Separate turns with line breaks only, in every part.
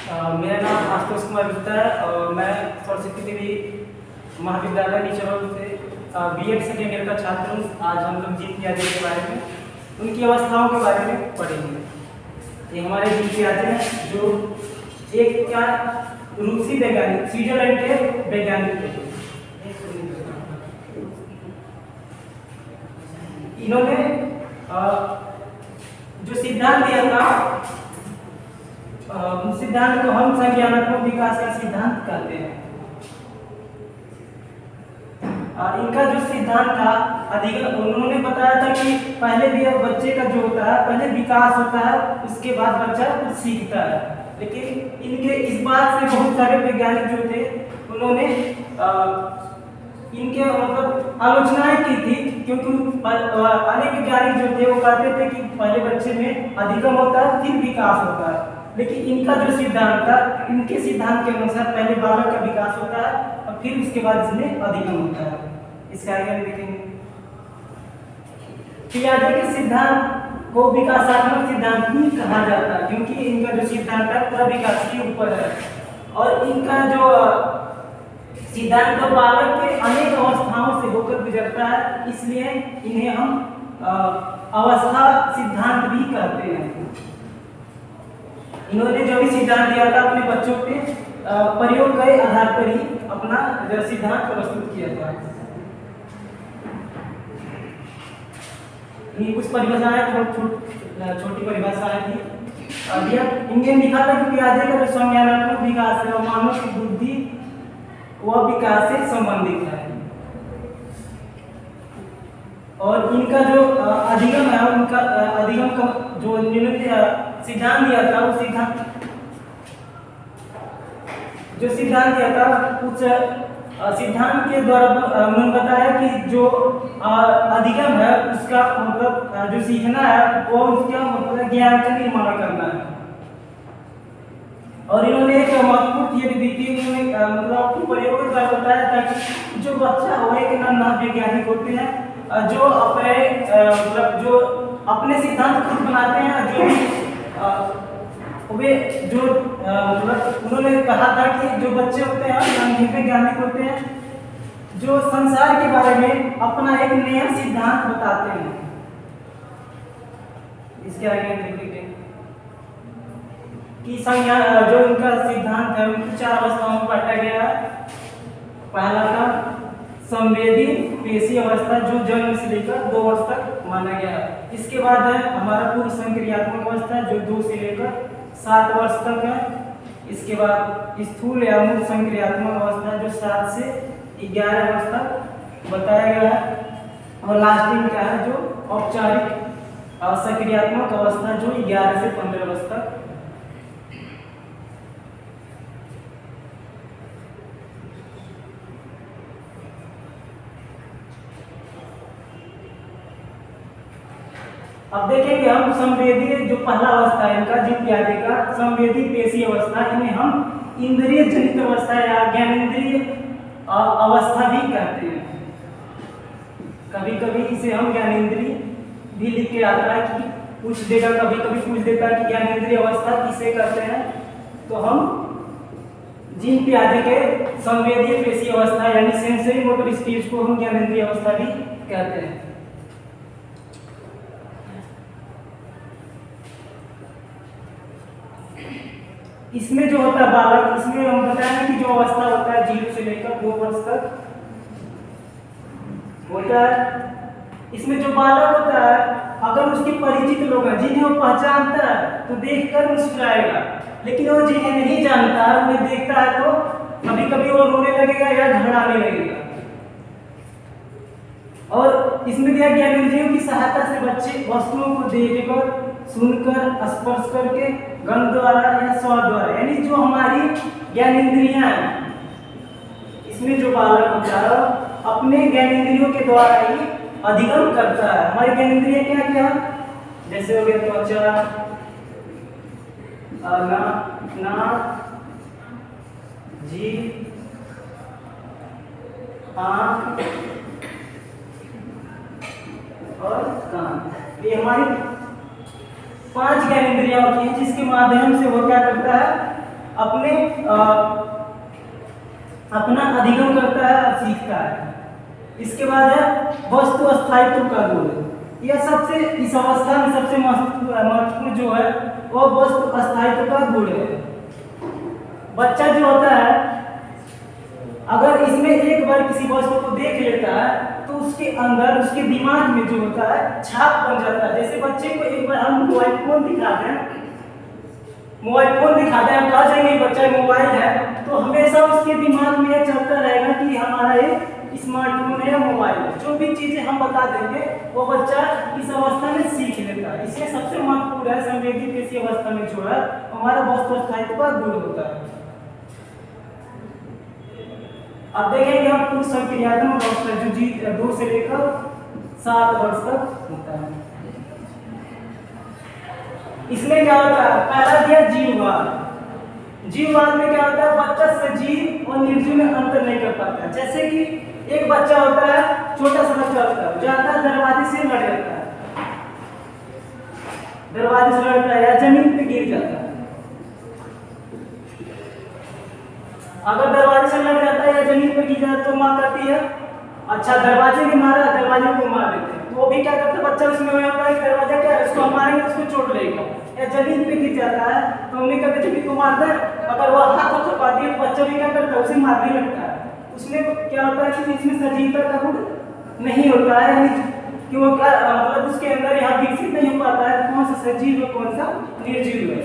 मेरा नाम आशुतोष कुमार गुप्ता है और मैं सरस्वती देवी महाविद्यालय निचरौल से बीएड सेकेंड ईयर का छात्र हूँ। आज हम लोग जीत प्याजे के बारे में, उनकी अवस्थाओं के बारे में पढ़ेंगे। ये हमारे जीत प्याजे हैं जो एक क्या रूसी वैज्ञानिक, स्विट्जरलैंड के वैज्ञानिक थे। इन्होंने जो सिद्धांत दिया था, सिद्धांत को हम संज्ञानात्मक विकास का सिद्धांत कहते हैं। इनका जो सिद्धांत था अधिगम, उन्होंने बताया था कि पहले भी बच्चे का जो होता है, पहले विकास होता है, उसके बाद बच्चा कुछ सीखता है। लेकिन इनके इस बात से बहुत सारे वैज्ञानिक जो थे उन्होंने इनके मतलब आलोचनाएं की थी, क्योंकि अनेक वैज्ञानिक जो थे वो कहते थे कि पहले बच्चे में अधिगम होता है फिर विकास होता है। लेकिन इनका जो सिद्धांत था, इनके सिद्धांत के अनुसार पहले बालक का विकास होता है और फिर उसके बाद इसमें अधिगम होता है। इसका आगे देखेंगे। पियाजे के सिद्धांत को विकासात्मक सिद्धांत भी कहा जाता है, क्योंकि इनका जो सिद्धांत है पूरा विकास के ऊपर है। और इनका जो सिद्धांत तो बालक के अनेक अवस्थाओं से होकर गुजरता है, इसलिए इन्हें हम अवस्था सिद्धांत भी कहते हैं। इन्होंने जो भी सिद्धांत दिया था अपने बच्चों पे प्रयोग के आधार पर ही अपना जो सिद्धांत प्रस्तुत किया था। ये कुछ परिभाषाएं छोटी परिभाषाएं थी। इनने लिखा था कि पियाजे का जो संज्ञानात्मक विकास है मानव की बुद्धि वह विकास से संबंधित है। और इनका जो अधिगम है, उनका अधिगम का जो सिद्धांत दिया था, वो सिद्धांत दिया था उस सिद्धांत के द्वारा उन्होंने बताया कि जो अधिगम है उसका मतलब जो सीखना है वो उसका मतलब ज्ञान का निर्माण करना है। और इन्होंने एक महत्वपूर्ण थियरी दी थी। उन्होंने मतलब अपने प्रयोग के द्वारा बताया था कि जो बच्चा हो एक वैज्ञानिक होते हैं जो अपने मतलब जो अपने सिद्धांत खुद बनाते हैं, जो वे जो मतलब उन्होंने कहा था कि जो बच्चे होते हैं वैज्ञानिक होते हैं जो संसार के बारे में अपना एक नया सिद्धांत बताते हैं। इसके आगे देखिए कि संज्ञा जो उनका सिद्धांत है उनकी 4 अवस्थाओं में बांटा गया है। पहला था संवेदी पेशी अवस्था, जो जन्म से लेकर 2 वर्ष तक माना गया है। इसके बाद है हमारा पूर्व संक्रियात्मक अवस्था, जो 2 से लेकर 7 वर्ष तक है। इसके बाद स्थूल या मूल संक्रियात्मक अवस्था, जो 7 से 11 वर्ष तक बताया गया है। और लास्टिंग क्या है, जो औपचारिक सक्रियात्मक अवस्था, जो 11 से 15 वर्ष तक। अब देखेंगे हम संवेदी, जो पहला अवस्था है इनका जीव प्याजे का संवेदी पेशी अवस्था, इन्हें हम इंद्रिय जनित अवस्था या ज्ञानेंद्रिय अवस्था भी कहते हैं। कभी कभी इसे हम ज्ञानेंद्रिय भी लिख के आता है कि पूछ देगा, कभी कभी पूछ देता है कि ज्ञानेंद्रिय अवस्था किसे कहते हैं, तो हम जीव प्याजे के संवेदी पेशी अवस्था यानी सेंसरी मोटर स्टेज को हम ज्ञानेंद्रिय अवस्था भी कहते हैं। इसमें जो होता है बालक, इसमें हम बताएंगे कि जो अवस्था होता है 0 से लेकर 2 वर्ष तक होता है। इसमें जो बालक होता है अगर उसके परिचित लोग हैं जिन्हें वो पहचानता है तो देखकर मुस्कुराएगा, लेकिन वो जिन्हें नहीं जानता है उन्हें देखता है तो कभी कभी वो रोने लगेगा या घबराने लगेगा। और इसमें क्या ज्ञानेंद्रियों की सहायता से बच्चे वस्तुओं को देखकर, सुनकर, स्पर्श करके, गंध द्वारा या स्वाद द्वारा, यानी जो हमारी ज्ञानेंद्रियां हैं, इसमें जो बालक होता है अपने ज्ञानेंद्रियों के द्वारा ही अधिगम करता है। हमारी ज्ञानेंद्रियां क्या क्या, जैसे हो गया त्वचा, नाक, जीभ, आँख और कान, ये हमारी 5 ज्ञानेंद्रियां होती हैं जिसके माध्यम से वो क्या करता है अपना अधिगम करता है और सीखता है। इसके बाद है वस्तु स्थायित्व का गुण। यह सबसे इस अवस्था में सबसे महत्वपूर्ण जो है वो वस्तु स्थायित्व का गुण है। बच्चा जो होता है अगर इसमें एक बार किसी वस्तु को देख लेता है तो उसके अंदर उसके दिमाग में जो होता है छाप बन जाता है। जैसे बच्चे को एक बार हम मोबाइल फोन दिखाते हैं, हम कह देंगे बच्चा मोबाइल है, तो हमेशा उसके दिमाग में यह चलता रहेगा कि हमारा एक स्मार्टफोन है या मोबाइल है। जो भी चीजें हम बता देंगे वो बच्चा इस अवस्था में सीख लेता है। इसलिए सबसे महत्वपूर्ण है संवेदी पेशी अवस्था में जो है हमारा वस्तु स्थायित्व का गुण होता है। अब देखेंगे हम कुछ संक्रियात्मक अवस्था जो 2 से लेकर 7 वर्ष तक होता है। इसमें क्या होता है, पहला दिया जीववाद। जीववाद में क्या होता है, बच्चा सजीव और निर्जीव में अंतर नहीं कर पाता है। जैसे कि एक बच्चा होता है, छोटा सा बच्चा होता है, जाता है दरवाजे से लड़ जाता है, दरवाजे से लड़ता है या जमीन पे गिर जाता है। अगर दरवाजे से लड़ जाता है या जमीन पे गिर जाता है तो माँ करती है अच्छा दरवाजे ने मारा, दरवाजे को मार देते हैं। तो वो भी क्या करता है, बच्चा उसमें होता है दरवाजा क्या है, उसको हम मारेंगे उसको चोट लगेगा। या जमीन पे गिर जाता है तो हम नहीं कहते जमीन को मार दे, अगर वो हाथ को चपाती है तो बच्चा भी क्या करता है उसे मारने लगता है। उसमें क्या होता है कि इसमें सजीवता का गुण नहीं होता है, यानी कि वो क्या मतलब उसके अंदर यहाँ विकसित नहीं हो पाता है कौन सा सजीव है कौन सा निर्जीव है।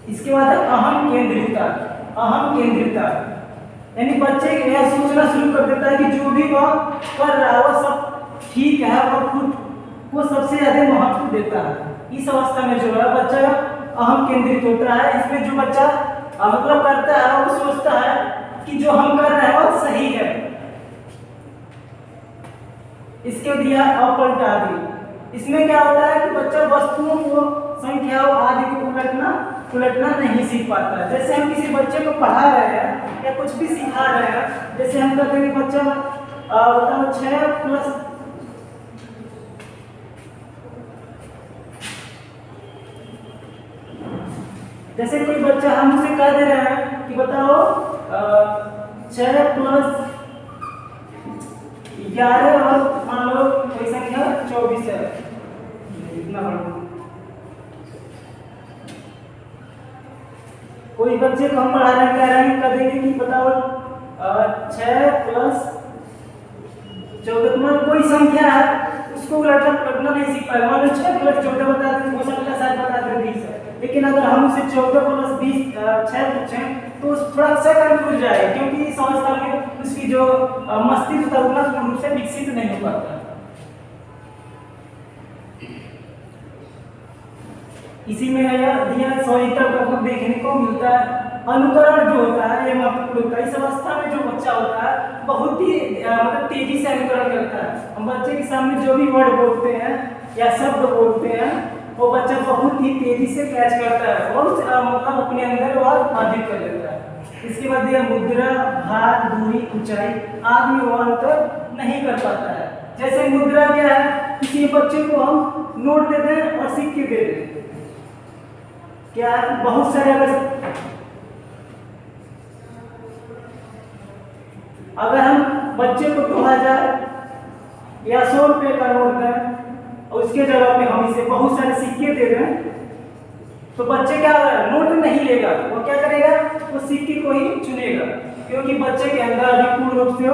इसके बाद है अहम केंद्रितता। अहम केंद्रितता यानी बच्चे यह सोचना शुरू कर देता है कि जो भी वह कर रहा है वह सब ठीक है और खुद को सबसे ज्यादा महत्व देता है। इस अवस्था में जो है बच्चा अहम केंद्रित होता है। इसमें जो बच्चा मतलब करता है वो सोचता है कि जो हम कर रहे हैं वो सही है। इसके दिया अपलटा आदि। इसमें क्या होता है कि बच्चा वस्तुओं को संख्याओं आदि को उलटना नहीं सीख पाता है। जैसे हम किसी बच्चे को पढ़ा रहे हैं या कुछ भी सिखा रहे हैं, जैसे हम कहते हैं कि बच्चा बताओ 6 प्लस जैसे कोई बच्चा हम उसे कह दे रहे हैं कि बताओ 6 प्लस 11 और मान लो कोई संख्या 24 है, इतना बड़ा। कोई बच्चे को हम पढ़ा रहे हैं, कह रहे हैं कह देंगे कि बताओ 6 प्लस 14 मतलब कोई संख्या है उसको उलटना नहीं सीख पाए। मान लो 6 प्लस 14 बता दें, हो सकता है शायद बता दें 20 है, लेकिन अगर हम उसे 14 प्लस 20 6 पूछें तो थोड़ा सा कंफ्यूज जाएगा, क्योंकि इस अवस्था में उसकी जो मस्तिष्क उतना पूर्ण रूप से विकसित नहीं हो पाता। इसी में दिया सौहित्र का देखने को मिलता है। अनुकरण जो होता है ये महत्वपूर्ण होता है। इस अवस्था में जो बच्चा होता है बहुत ही मतलब तेजी से अनुकरण करता है। हम बच्चे के सामने जो भी वर्ड बोलते हैं या शब्द बोलते हैं वो बच्चा बहुत ही तेजी से कैच करता है और मतलब अपने अंदर वो अर्जित कर लेता है। इसके बाद यह मुद्रा, भार, दूरी, ऊंचाई आदि में वो अंतर नहीं कर पाता है। जैसे मुद्रा क्या है, किसी बच्चे को हम नोट दे दें और सिक्के दे दें, क्या बहुत सारे अगर हम बच्चे को 2000 या 100 रुपये का नोट दें और उसके जगह पे हम इसे बहुत सारे सिक्के दे दें तो बच्चे क्या नोट नहीं लेगा, वो क्या करेगा, वो सिक्के को ही चुनेगा, क्योंकि बच्चे के अंदर अभी पूर्ण रूप से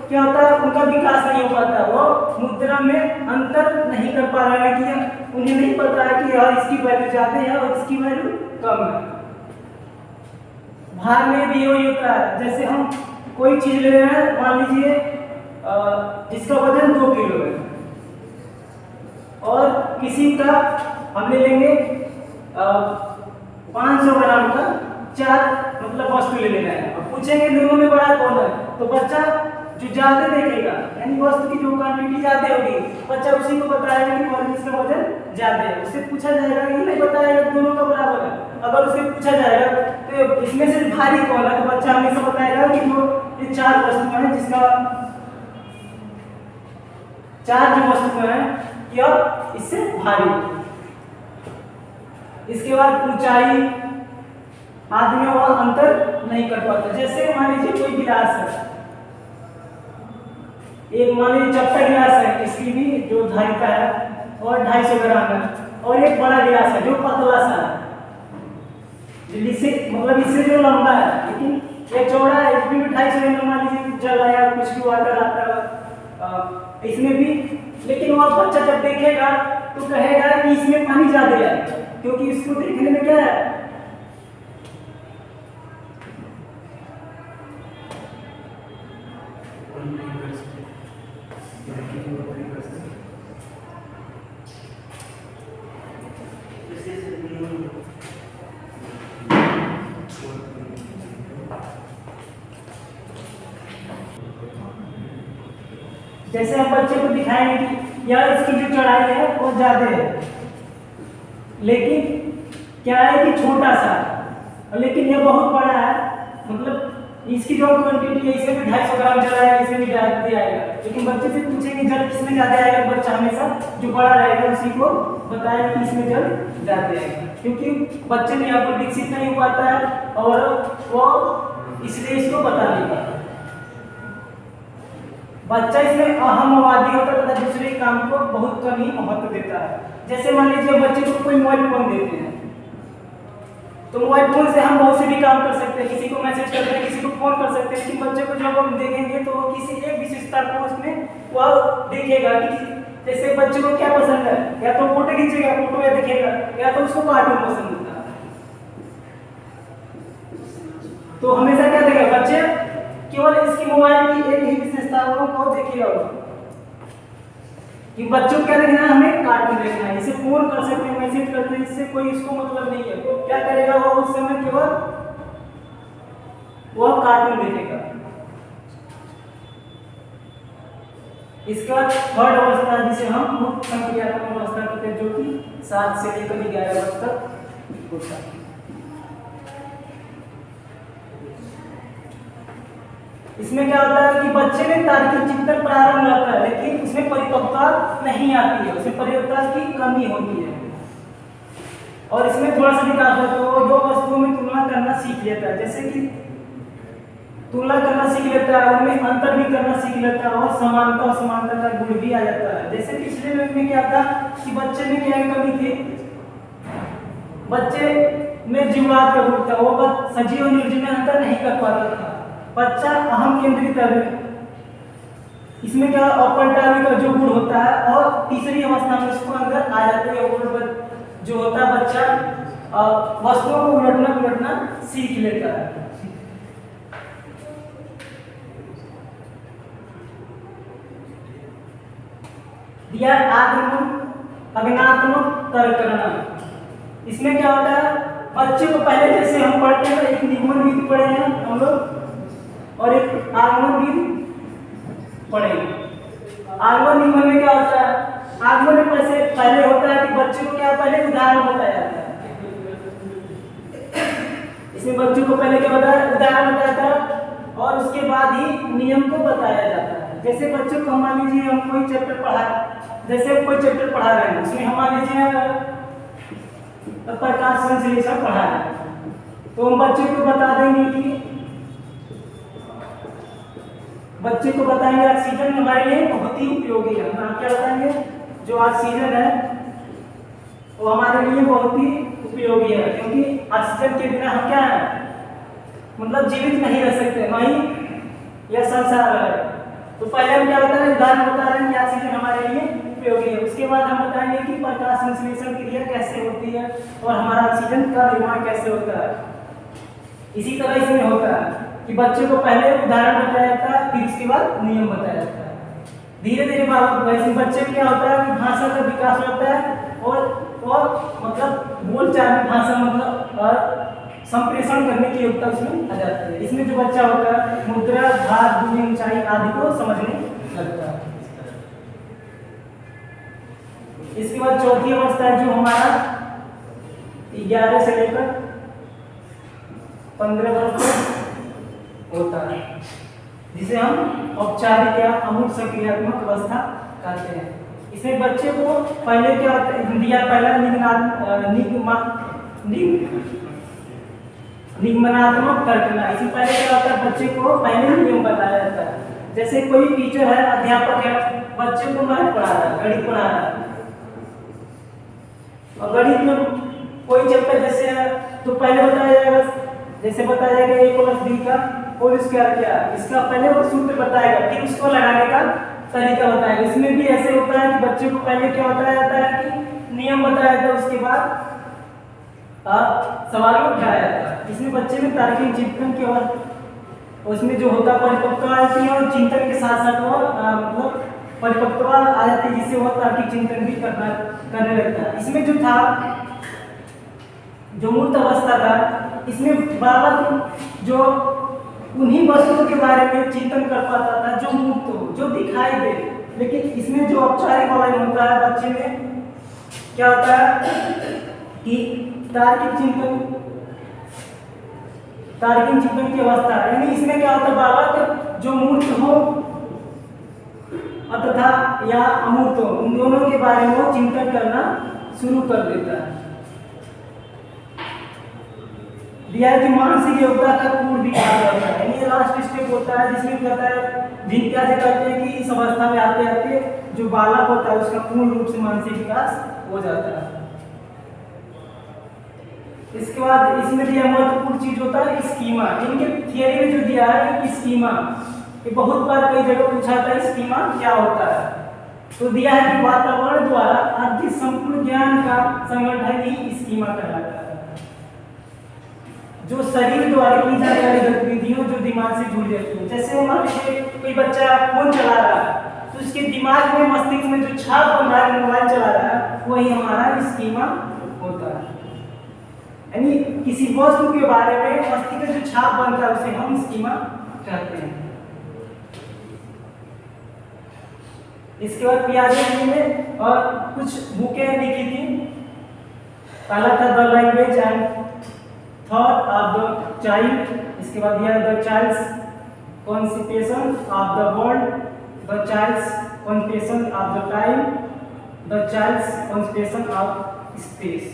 क्या होता है उनका विकास नहीं हो पाता। वो मुद्रा में अंतर नहीं कर पा रहा है कि उन्हें नहीं पता है कि यार इसकी वैल्यू ज्यादा है और इसकी वैल्यू कम है। भार में भी यही होता है, जैसे हम कोई चीज ले रहे हैं, मान लीजिए जिसका वजन 2 किलो है और किसी का हम ले लेंगे 500 ग्राम का 4 मतलब वस्तु ले लेना है। अब पूछेंगे दोनों में बड़ा कौन है, तो बच्चा जो ज्यादा देखेगा यानी वस्तु की जो क्वांटिटी ज्यादा होगी बच्चा उसी को बताएगा कि कौन इसका वजन ज्यादा है। उससे पूछा जाएगा कि नहीं बताएगा दोनों का बराबर है। अगर उससे पूछा जाएगा तो इसमें से भारी कौन है, तो बच्चा हमेशा बताएगा कि जो ये 4 वस्तुएं हैं जिसका 4 जो वस्तुएं हैं क्या इससे भारी। इसके बाद ऊंचाई आदि में वह अंतर नहीं कर पाता। जैसे मान लीजिए कोई गिलास है, एक मान लीजिए चपटा गिलास है, इसकी भी जो धारिता है और 250 ग्राम है, और एक बड़ा गिलास है जो पतला सा है, जिससे मतलब इससे जो लंबा है लेकिन ये चौड़ा है, इसमें भी 250 ग्राम मान लीजिए जल आया, कुछ भी वाटर आता है इसमें भी, लेकिन वह बच्चा जब देखेगा तो कहेगा कि इसमें पानी ज्यादा है, क्योंकि इसको देखने में क्या है, जैसे हम बच्चे को दिखाएंगे कि यार इसकी जो चौड़ाई है वो ज्यादा है, लेकिन क्या है कि छोटा सा, लेकिन ये बहुत बड़ा है, मतलब इसकी जो क्वांटिटी है इसमें भी 250 ग्राम जल आएगा, इसमें भी ज्यादा आएगा, लेकिन बच्चे से पूछेंगे जल किसमें ज्यादा आएगा, बच्चा हमेशा जो बड़ा रहेगा उसी को बताएगा कि इसमें जल ज्यादा आएगा, क्योंकि बच्चे में यहाँ पर विकसित नहीं हो पाता है और वो इसलिए इसको बता नहीं पाता। बच्चा इसमें अहमवादी होता है तथा दूसरे काम को बहुत कम ही महत्व देता है। जैसे मान लीजिए बच्चे को कोई मोबाइल फोन देते हैं, तो मोबाइल फोन से हम बहुत से भी काम कर सकते हैं, किसी को मैसेज करते हैं, किसी को फोन कर सकते हैं, लेकिन बच्चे को जब हम देखेंगे तो वो किसी एक विशेषता को उसमें वह देखेगा कि जैसे बच्चे को क्या पसंद है, या तो फोटो खींचेगा, फोटो या देखेगा, या तो उसको कार्टून पसंद होता है, तो हमेशा क्या देखेगा बच्चे केवल इसकी मोबाइल की एक ही विशेषताओं को देखेगा, कि बच्चों को क्या देखना है, हमें कार्टून देखना है, इसे फोन कर सकते हैं, मैसेज करते हैं, इससे कोई इसको मतलब नहीं है, तो क्या करेगा वो उस समय केवल वह कार्टून देखेगा। इसका थर्ड अवस्था जिसे हम मुक्त संक्रियात्मक अवस्था कहते हैं, जो कि 7 से लेकर 11 वर्ष तक होता है। इसमें क्या होता है कि बच्चे में तार्किक चिंतन प्रारंभ रहता है, लेकिन उसमें परिपक्वता नहीं आती है, उसमें परिपक्वता की कमी होती है, और इसमें थोड़ा सा विकास होता है, तो दो वस्तुओं में तुलना करना सीख लेता है, जैसे कि तुलना करना सीख लेता है, उनमें अंतर भी करना सीख लेता है, और समानता और समानता का गुण भी आ जाता है। जैसे पिछले में क्या था कि बच्चे में क्या कमी थी, बच्चे में जीववाद का गुण था, वो सजीव और निर्जीव में अंतर नहीं कर पाता था, बच्चा अहम केंद्रित है, इसमें क्या अपलटावी का जो गुण होता है, और तीसरी अवस्था में उसको अंदर आ जाते हैं गुण जो होता है, बच्चा वस्तुओं को उलटना सीख लेता है। दिया आगमन अज्ञानात्मक तर्क करना, इसमें क्या होता है, बच्चे को पहले जैसे हम पढ़ते हैं एक निगमन विधि पढ़े हैं हम लोग, और एक आगमन विधि पढ़ेंगे। आगमन निगमन में क्या होता है, आगमन में पहले होता है कि बच्चे को क्या पहले उदाहरण बताया जाता है, इसमें बच्चों को पहले क्या बताया, उदाहरण बताया जाता है, और उसके बाद ही नियम को बताया जाता है। जैसे बच्चों को मान लीजिए हम कोई चैप्टर पढ़ा रहे हैं, उसमें हम मान लीजिए प्रकाश संश्लेषण पढ़ा है, तो हम बच्चे को बता देंगे कि बच्चे को बताएंगे ऑक्सीजन हमारे लिए बहुत ही उपयोगी है, हम क्या बताएंगे, जो ऑक्सीजन है वो हमारे लिए बहुत ही उपयोगी है, क्योंकि ऑक्सीजन के बिना हम क्या है, मतलब जीवित नहीं रह सकते, नहीं यह संसार है। तो पहले हम क्या बता रहे हैं, उदाहरण बता रहे हैं कि ऑक्सीजन हमारे लिए उपयोगी है, उसके बाद हम बताएंगे कि प्रकाश संश्लेषण क्रिया कैसे होती है और हमारा ऑक्सीजन का निर्माण कैसे होता है। इसी तरह इसमें होता है कि बच्चे को पहले उदाहरण बताया जाता है, फिर उसके बाद नियम बताया जाता है। धीरे धीरे वैसे बच्चे में क्या होता है कि भाषा का विकास होता है, और मतलब बोलचाल में भाषा मतलब संप्रेषण करने की योग्यता उसमें आ जाती है। इसमें जो बच्चा होता है मुद्रा, भार, दूरी, ऊंचाई आदि को समझने लगता है। इसके बाद चौथी अवस्था है जो हमारा 11 से लेकर 15 वर्ष तक होता है, जिसे हम औपचारिक या अमूर्त सक्रियात्मक अवस्था कहते हैं। इसमें बच्चे को पहले क्या होता है, पहला निगमनात्मक तर्कना। इसमें पहले क्या होता है, बच्चे को पहले ही नियम बताया जाता है। जैसे कोई टीचर है, अध्यापक है, बच्चे को मैथ पढ़ा रहा है, गणित पढ़ा रहा है, और गणित में कोई चैप्टर जैसे है तो पहले बताया जाएगा, जैसे बताया जाएगा a प्लस b का होल स्क्वायर क्या है, इसका पहले वो सूत्र बताएगा, फिर उसको लगाने का तरीका बताएगा। इसमें भी ऐसे होता है कि बच्चे को पहले क्या बताया जाता है कि नियम बताया जाता है, उसके बाद सवाल को उठाया जाता है। इसमें बच्चे में तार्किक चिंतन के और उसमें जो होता है परिपक्वता आती है, और चिंतन के साथ साथ वो मतलब परिपक्वता आ जाती है, जिससे वो तार्किक चिंतन भी करने लगता है। इसमें जो था, जो मूर्त अवस्था था, इसमें बालक जो उन्हीं वस्तुओं के बारे में चिंतन कर पाता था जो मूर्त हो, जो दिखाई दे। लेकिन इसमें जो औपचारिक वाला होता है, बच्चे में क्या होता है कि तार्किक चिंतन की अवस्था, यानी इसमें क्या होता है, बालक जो मूर्त हो तथा या अमूर्त हो, उन दोनों के बारे में वो चिंतन करना शुरू कर देता है। दिया कि मानसिक योग्यता का पूर्ण विकास होता है, यानी ये लास्ट स्टेप होता है जिसमें कहता है, जिनका कहते हैं कि इस अवस्था में आते आते जो बालक होता है उसका पूर्ण रूप से मानसिक विकास हो जाता है। इसके बाद इसमें दिया महत्वपूर्ण चीज होता है स्कीमा। इनके थियरी में जो दिया है स्कीमा, ये बहुत बार कई जगह पूछा था स्कीमा क्या होता है। तो दिया है कि वातावरण द्वारा अर्जित संपूर्ण ज्ञान का संगठन ही स्कीमा कहलाता है। जो शरीर द्वारा की जाने वाली गतिविधियों जो दिमाग से जुड़ जाती है, जैसे मान लीजिए कोई बच्चा फोन चला रहा है तो उसके दिमाग में, मस्तिष्क में जो छाप बन रहा है, मोबाइल चला रहा है, वही हमारा स्कीमा होता है। यानी किसी वस्तु के बारे में मस्तिष्क का जो छाप बनता है उसे हम स्कीमा कहते हैं। इसके बाद पियाजे ने और कुछ बुकें लिखी थी। पहला था the language and thought of the child, इसके बाद दिया the child's conception of the world, the child's conception of the time, the child's conception of space.